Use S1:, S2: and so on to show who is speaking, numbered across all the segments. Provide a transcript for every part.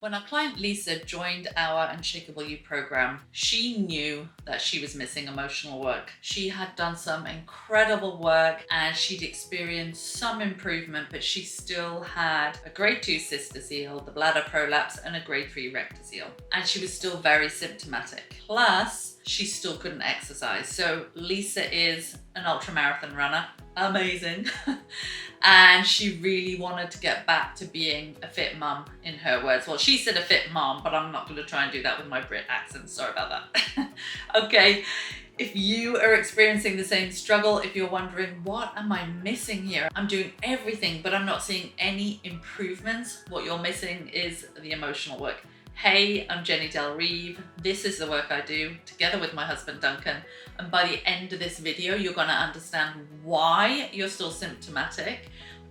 S1: When our client Leisia joined our Unshakeable You program, she knew that she was missing emotional work. She had done some incredible work and she'd experienced some improvement, but she still had a grade 2 cystocele, the bladder prolapse, and a grade 3 rectocele. And she was still very symptomatic. Plus, she still couldn't exercise. So Leisia is an ultramarathon runner. Amazing. And she really wanted to get back to being a fit mum, in her words. Well, she said a fit mom, but I'm not going to try and do that with my Brit accent. Sorry about that. Okay, if you are experiencing the same struggle, if you're wondering, what am I missing here? I'm doing everything, but I'm not seeing any improvements. What you're missing is the emotional work. Hey, I'm Jenny Del Reeve. This is the work I do together with my husband Duncan. And by the end of this video, you're going to understand why you're still symptomatic,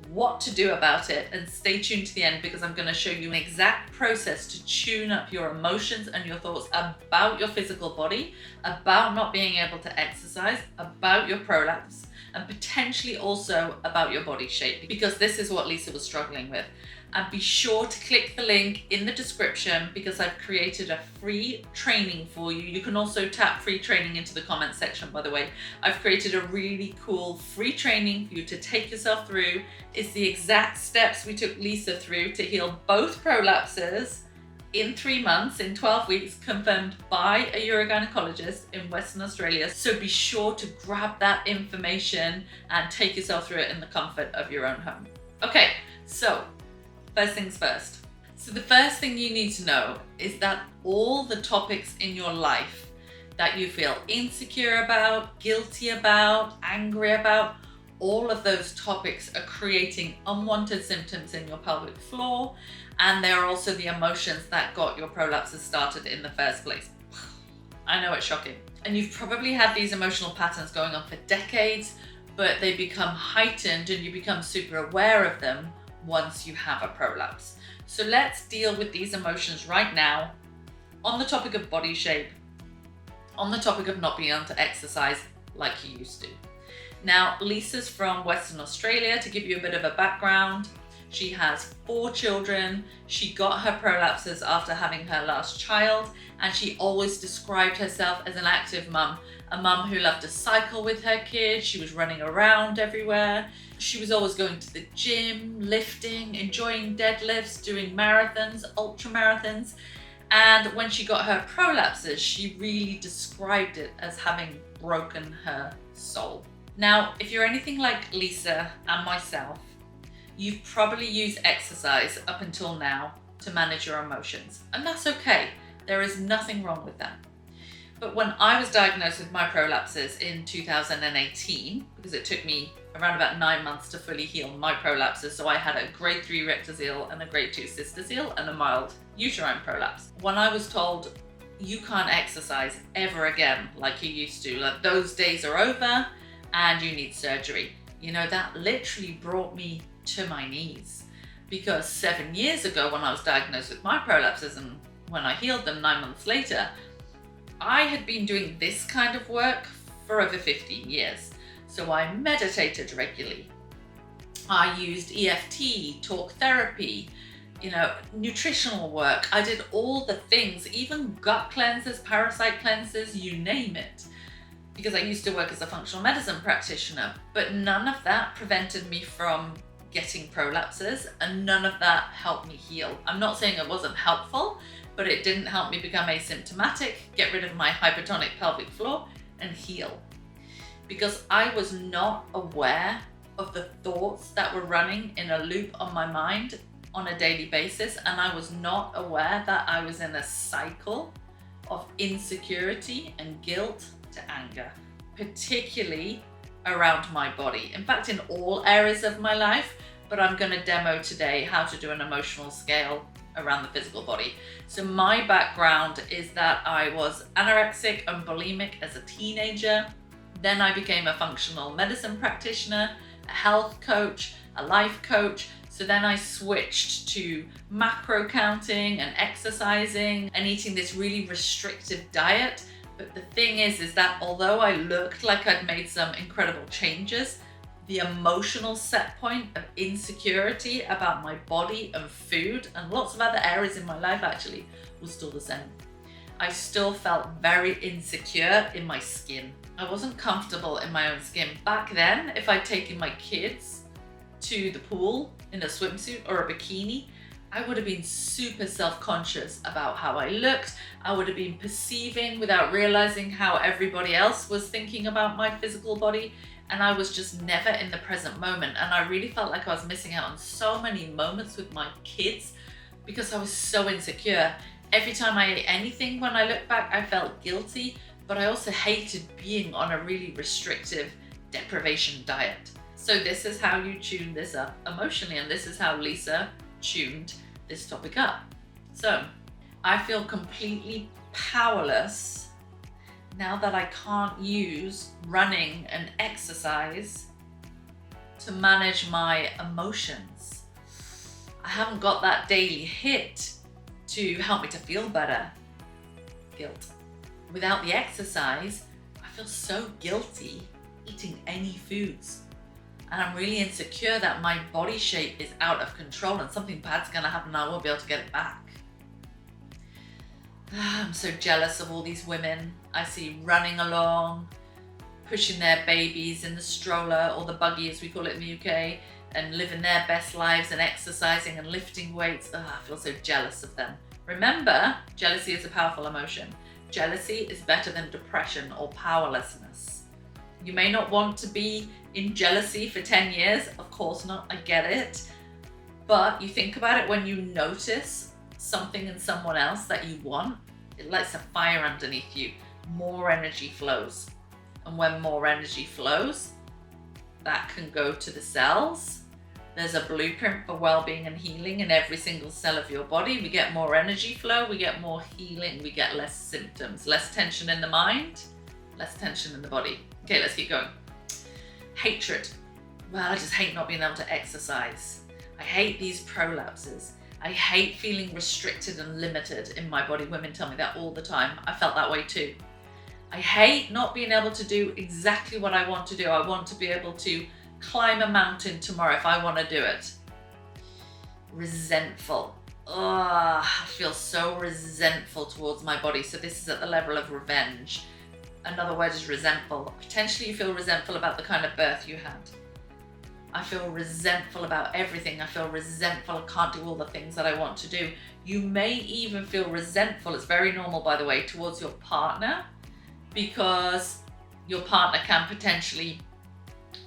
S1: what to do about it, and stay tuned to the end because I'm going to show you an exact process to tune up your emotions and your thoughts about your physical body, about not being able to exercise, about your prolapse, and potentially also about your body shape, because this is what Leisia was struggling with. And be sure to click the link in the description because I've created a free training for you. You can also tap free training into the comment section, by the way. I've created a really cool free training for you to take yourself through. It's the exact steps we took Leisia through to heal both prolapses in 3 months, in 12 weeks, confirmed by a urogynecologist in Western Australia. So be sure to grab that information and take yourself through it in the comfort of your own home. Okay, so first things first. So the first thing you need to know is that all the topics in your life that you feel insecure about, guilty about, angry about, all of those topics are creating unwanted symptoms in your pelvic floor, and they're also the emotions that got your prolapses started in the first place. I know it's shocking. And you've probably had these emotional patterns going on for decades, but they become heightened and you become super aware of them once you have a prolapse. So let's deal with these emotions right now on the topic of body shape, on the topic of not being able to exercise like you used to. Now, Leisia's from Western Australia. To give you a bit of a background, she has 4 children. She got her prolapses after having her last child, and she always described herself as an active mum, a mum who loved to cycle with her kids. She was running around everywhere. She was always going to the gym, lifting, enjoying deadlifts, doing marathons, ultra marathons. And when she got her prolapses, she really described it as having broken her soul. Now, if you're anything like Leisia and myself, you've probably used exercise up until now to manage your emotions, and that's okay. There is nothing wrong with that. But when I was diagnosed with my prolapses in 2018, because it took me around about 9 months to fully heal my prolapses, so I had a grade 3 rectocele and a grade 2 cystocele and a mild uterine prolapse. When I was told, you can't exercise ever again like you used to, like those days are over and you need surgery, you know, that literally brought me to my knees. Because 7 years ago when I was diagnosed with my prolapses and when I healed them 9 months later, I had been doing this kind of work for over 15 years. So I meditated regularly. I used EFT, talk therapy, you know, nutritional work. I did all the things, even gut cleanses, parasite cleanses, you name it, because I used to work as a functional medicine practitioner. But none of that prevented me from getting prolapses, and none of that helped me heal. I'm not saying it wasn't helpful, but it didn't help me become asymptomatic, get rid of my hypertonic pelvic floor, and heal. Because I was not aware of the thoughts that were running in a loop on my mind on a daily basis, and I was not aware that I was in a cycle of insecurity and guilt to anger, particularly around my body. In fact, in all areas of my life, but I'm going to demo today how to do an emotional scale around the physical body. So my background is that I was anorexic and bulimic as a teenager. Then I became a functional medicine practitioner, a health coach, a life coach. So then I switched to macro counting and exercising and eating this really restrictive diet. But the thing is that although I looked like I'd made some incredible changes, the emotional set point of insecurity about my body and food and lots of other areas in my life actually was still the same. I still felt very insecure in my skin. I wasn't comfortable in my own skin. Back then, if I'd taken my kids to the pool in a swimsuit or a bikini, I would have been super self-conscious about how I looked. I would have been perceiving without realizing how everybody else was thinking about my physical body. And I was just never in the present moment. And I really felt like I was missing out on so many moments with my kids because I was so insecure. Every time I ate anything, when I look back, I felt guilty, but I also hated being on a really restrictive deprivation diet. So this is how you tune this up emotionally, and this is how Leisia tuned this topic up. So I feel completely powerless now that I can't use running and exercise to manage my emotions. I haven't got that daily hit to help me to feel better. Guilt. Without the exercise, I feel so guilty eating any foods. And I'm really insecure that my body shape is out of control and something bad's gonna happen and I won't be able to get it back. I'm so jealous of all these women I see running along, pushing their babies in the stroller or the buggy as we call it in the UK, and living their best lives and exercising and lifting weights. I feel so jealous of them. Remember, jealousy is a powerful emotion. Jealousy is better than depression or powerlessness. You may not want to be in jealousy for 10 years. Of course not, I get it. But you think about it, when you notice something in someone else that you want, it lights a fire underneath you. More energy flows. And when more energy flows, that can go to the cells. There's a blueprint for well-being and healing in every single cell of your body. We get more energy flow, we get more healing, we get less symptoms, less tension in the mind, less tension in the body. Okay, let's keep going. Hatred. Well, I just hate not being able to exercise. I hate these prolapses. I hate feeling restricted and limited in my body. Women tell me that all the time. I felt that way too. I hate not being able to do exactly what I want to do. I want to be able to climb a mountain tomorrow if I want to do it. Resentful. I feel so resentful towards my body. So this is at the level of revenge. Another word is resentful. Potentially you feel resentful about the kind of birth you had. I feel resentful about everything. I feel resentful. I can't do all the things that I want to do. You may even feel resentful. It's very normal, by the way, towards your partner, because your partner can potentially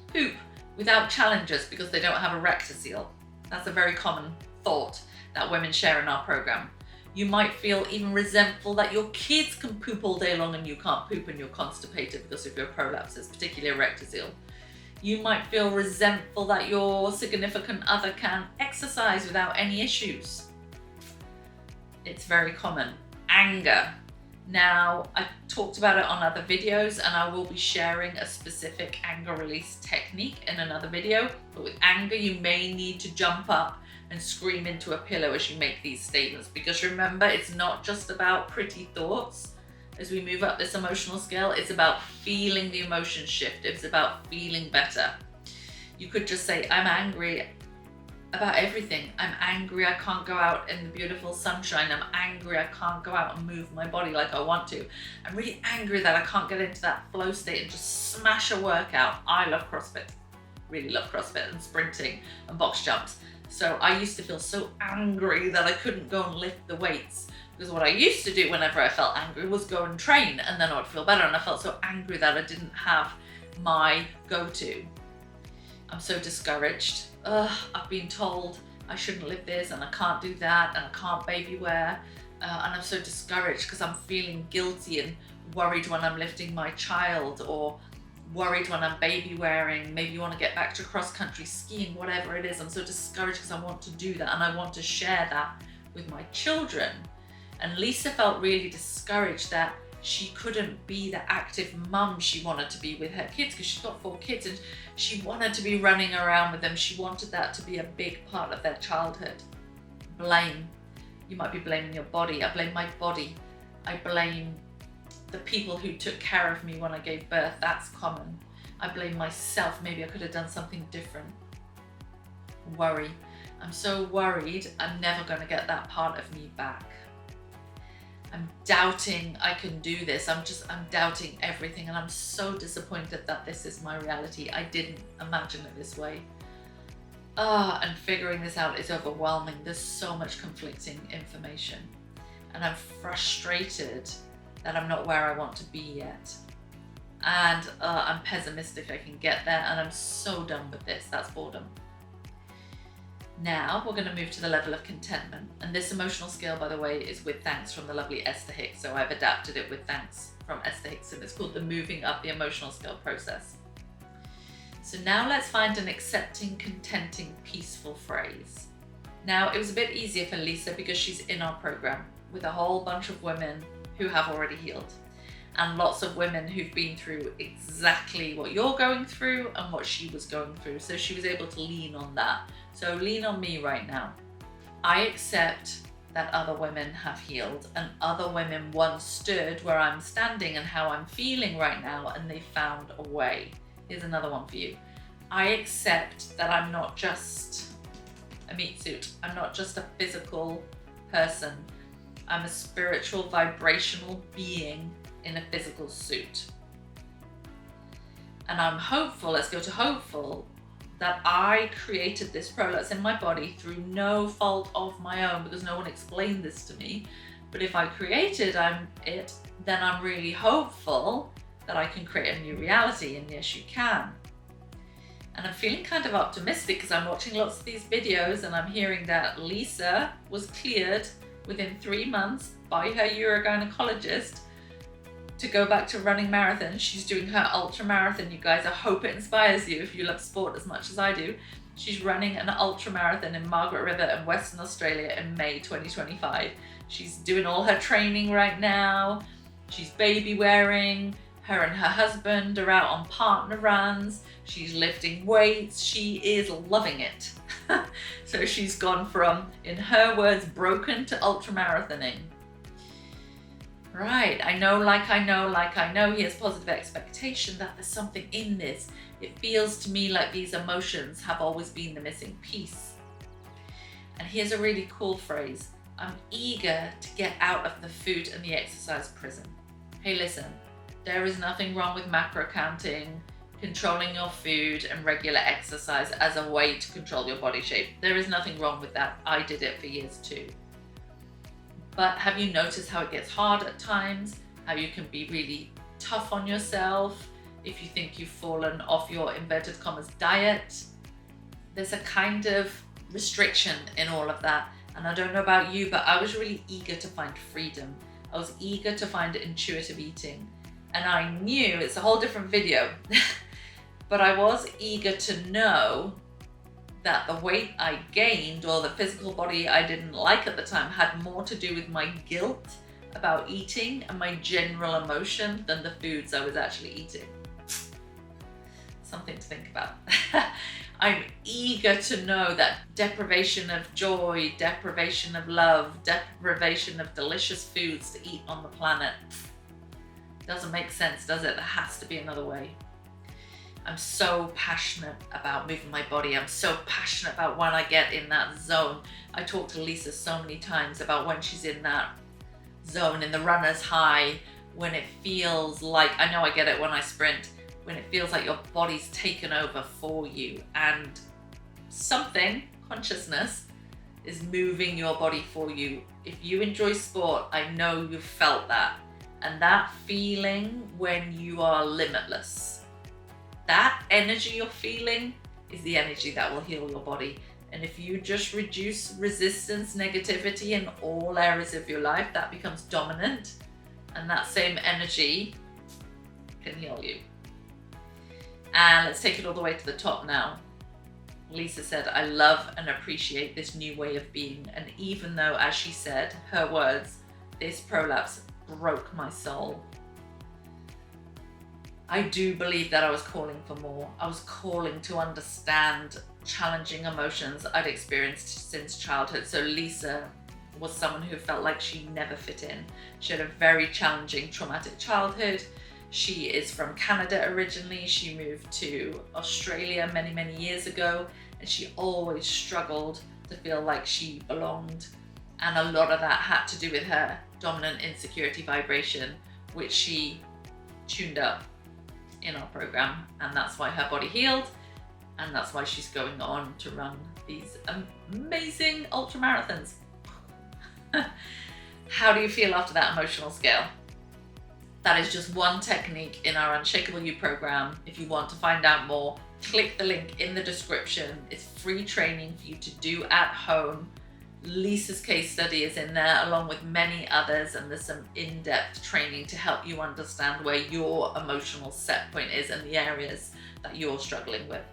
S1: poop without challenges because they don't have a rectocele. That's a very common thought that women share in our program. You might feel even resentful that your kids can poop all day long and you can't poop and you're constipated because of your prolapses, particularly a rectocele. You might feel resentful that your significant other can exercise without any issues. It's very common. Anger. Now, I talked about it on other videos and I will be sharing a specific anger release technique in another video. But with anger, you may need to jump up and scream into a pillow as you make these statements, because remember, it's not just about pretty thoughts. As we move up this emotional scale, it's about feeling the emotion shift. It's about feeling better. You could just say, I'm angry about everything. I'm angry I can't go out in the beautiful sunshine. I'm angry I can't go out and move my body like I want to. I'm really angry that I can't get into that flow state and just smash a workout. I love CrossFit. Really love CrossFit and sprinting and box jumps. So I used to feel so angry that I couldn't go and lift the weights, because what I used to do whenever I felt angry was go and train, and then I would feel better, and I felt so angry that I didn't have my go-to. I'm so discouraged. I've been told I shouldn't live this and I can't do that and I can't baby wear, and I'm so discouraged because I'm feeling guilty and worried when I'm lifting my child, or worried when I'm baby wearing. Maybe you want to get back to cross-country skiing, whatever it is. I'm so discouraged because I want to do that and I want to share that with my children. And Leisia felt really discouraged that she couldn't be the active mum she wanted to be with her kids, because she's got 4 kids and she wanted to be running around with them. She wanted that to be a big part of their childhood. Blame. You might be blaming your body. I blame my body. I blame the people who took care of me when I gave birth. That's common. I blame myself. Maybe I could have done something different. Worry. I'm so worried I'm never going to get that part of me back. I'm doubting I can do this. I'm doubting everything, and I'm so disappointed that this is my reality. I didn't imagine it this way. And figuring this out is overwhelming. There's so much conflicting information, and I'm frustrated that I'm not where I want to be yet. And I'm pessimistic I can get there, and I'm so done with this. That's boredom. Now we're going to move to the level of contentment. And this emotional scale, by the way, is with thanks from the lovely Esther Hicks. So I've adapted it with thanks from Esther Hicks, and it's called the moving up the emotional scale process. So now let's find an accepting, contenting, peaceful phrase. Now it was a bit easier for Leisia because she's in our program with a whole bunch of women who have already healed, and lots of women who've been through exactly what you're going through and what she was going through. So she was able to lean on that. So lean on me right now. I accept that other women have healed, and other women once stood where I'm standing and how I'm feeling right now, and they found a way. Here's another one for you. I accept that I'm not just a meat suit. I'm not just a physical person. I'm a spiritual, vibrational being in a physical suit. And I'm hopeful, let's go to hopeful, that I created this prolapse in my body through no fault of my own, because no one explained this to me. But if I created it, then I'm really hopeful that I can create a new reality, and yes, you can. And I'm feeling kind of optimistic because I'm watching lots of these videos, and I'm hearing that Leisia was cleared within 3 months by her urogynecologist to go back to running marathons. She's doing her ultra marathon, you guys. I hope it inspires you if you love sport as much as I do. She's running an ultra marathon in Margaret River in Western Australia in May 2025. She's doing all her training right now. She's baby wearing. Her and her husband are out on partner runs. She's lifting weights. She is loving it. So she's gone from, in her words, broken to ultra marathoning. Right, I know, he has positive expectation that there's something in this. It feels to me like these emotions have always been the missing piece. And here's a really cool phrase. I'm eager to get out of the food and the exercise prison. Hey, listen, there is nothing wrong with macro counting, controlling your food and regular exercise as a way to control your body shape. There is nothing wrong with that. I did it for years too. But have you noticed how it gets hard at times? How you can be really tough on yourself if you think you've fallen off your inverted commas diet? There's a kind of restriction in all of that. And I don't know about you, but I was really eager to find freedom. I was eager to find intuitive eating. And I knew, it's a whole different video, but I was eager to know that the weight I gained or the physical body I didn't like at the time had more to do with my guilt about eating and my general emotion than the foods I was actually eating. Something to think about. I'm eager to know that deprivation of joy, deprivation of love, deprivation of delicious foods to eat on the planet doesn't make sense, does it? There has to be another way. I'm so passionate about moving my body. I'm so passionate about when I get in that zone. I talk to Leisia so many times about when she's in that zone, in the runner's high, when it feels like, I know I get it when I sprint, when it feels like your body's taken over for you and something, consciousness, is moving your body for you. If you enjoy sport, I know you've felt that. And that feeling when you are limitless. That energy you're feeling is the energy that will heal your body. And if you just reduce resistance, negativity in all areas of your life, that becomes dominant. And that same energy can heal you. And let's take it all the way to the top now. Leisia said, I love and appreciate this new way of being. And even though, as she said, her words, this prolapse broke my soul, I do believe that I was calling for more. I was calling to understand challenging emotions I'd experienced since childhood. So Leisia was someone who felt like she never fit in. She had a very challenging, traumatic childhood. She is from Canada originally. She moved to Australia many years ago, and she always struggled to feel like she belonged. And a lot of that had to do with her dominant insecurity vibration, which she tuned up in our program. And that's why her body healed. And that's why she's going on to run these amazing ultra marathons. How do you feel after that emotional scale? That is just one technique in our Unshakeable You program. If you want to find out more, click the link in the description. It's free training for you to do at home. Lisa's case study is in there along with many others, and there's some in-depth training to help you understand where your emotional set point is and the areas that you're struggling with.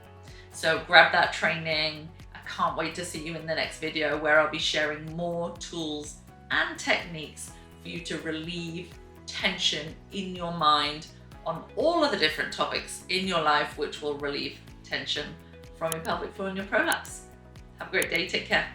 S1: So grab that training. I can't wait to see you in the next video, where I'll be sharing more tools and techniques for you to relieve tension in your mind on all of the different topics in your life, which will relieve tension from your pelvic floor and your prolapse. Have a great day. Take care.